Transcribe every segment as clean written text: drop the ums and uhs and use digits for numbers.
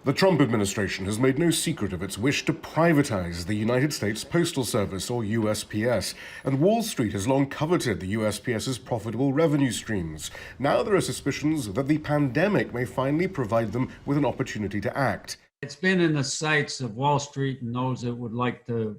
The Trump administration has made no secret of its wish to privatize the United States Postal Service, or USPS, and Wall Street has long coveted the USPS's profitable revenue streams. Now there are suspicions that the pandemic may finally provide them with an opportunity to act. It's been in the sights of Wall Street and those that would like to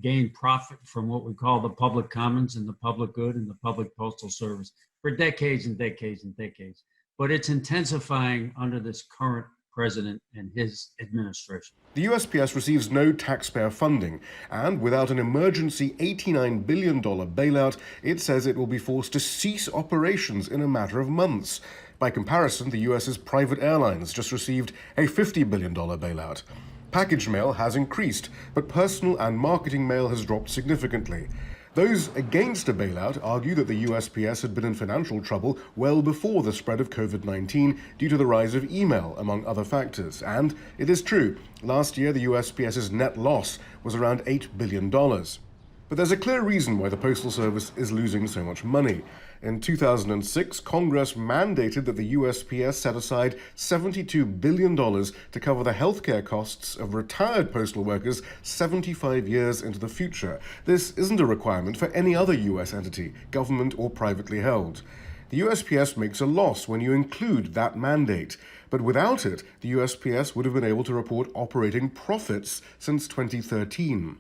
gain profit from what we call the public commons and the public good and the public postal service for decades and decades and decades. But it's intensifying under this current president and his administration. The USPS receives no taxpayer funding, and without an emergency $89 billion bailout, it says it will be forced to cease operations in a matter of months. By comparison, the US's private airlines just received a $50 billion bailout. Package mail has increased, but personal and marketing mail has dropped significantly. Those against a bailout argue that the USPS had been in financial trouble well before the spread of COVID-19 due to the rise of email, among other factors. And it is true, last year the USPS's net loss was around $8 billion. But there's a clear reason why the Postal Service is losing so much money. In 2006, Congress mandated that the USPS set aside $72 billion to cover the healthcare costs of retired postal workers 75 years into the future. This isn't a requirement for any other U.S. entity, government or privately held. The USPS makes a loss when you include that mandate. But without it, the USPS would have been able to report operating profits since 2013.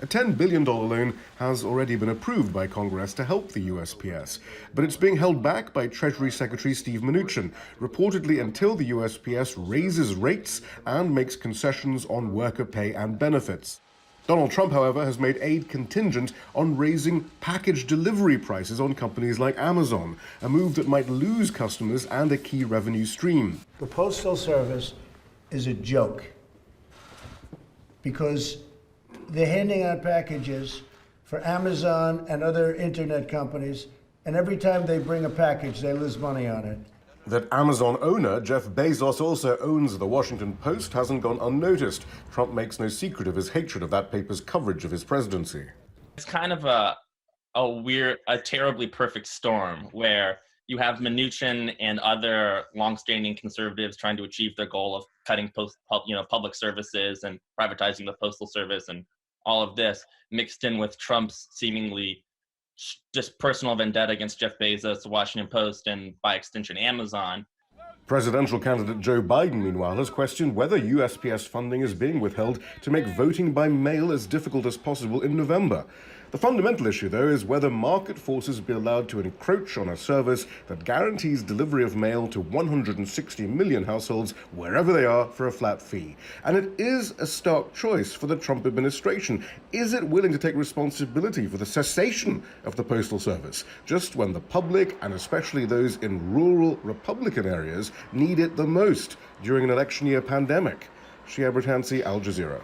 A $10 billion loan has already been approved by Congress to help the USPS, but it's being held back by Treasury Secretary Steve Mnuchin, reportedly until the USPS raises rates and makes concessions on worker pay and benefits. Donald Trump, however, has made aid contingent on raising package delivery prices on companies like Amazon, a move that might lose customers and a key revenue stream. The Postal Service is a joke because they're handing out packages for Amazon and other internet companies, and every time they bring a package, they lose money on it. That Amazon owner Jeff Bezos also owns the Washington Post hasn't gone unnoticed. Trump makes no secret of his hatred of that paper's coverage of his presidency. It's kind of a terribly perfect storm where you have Mnuchin and other longstanding conservatives trying to achieve their goal of cutting public services and privatizing the postal service and all of this mixed in with Trump's seemingly just personal vendetta against Jeff Bezos, the Washington Post, and by extension Amazon. Presidential candidate Joe Biden, meanwhile, has questioned whether USPS funding is being withheld to make voting by mail as difficult as possible in November. The fundamental issue, though, is whether market forces be allowed to encroach on a service that guarantees delivery of mail to 160 million households wherever they are for a flat fee. And it is a stark choice for the Trump administration. Is it willing to take responsibility for the cessation of the Postal Service, just when the public, and especially those in rural Republican areas, need it the most during an election year pandemic? Shia Britansi, Al Jazeera.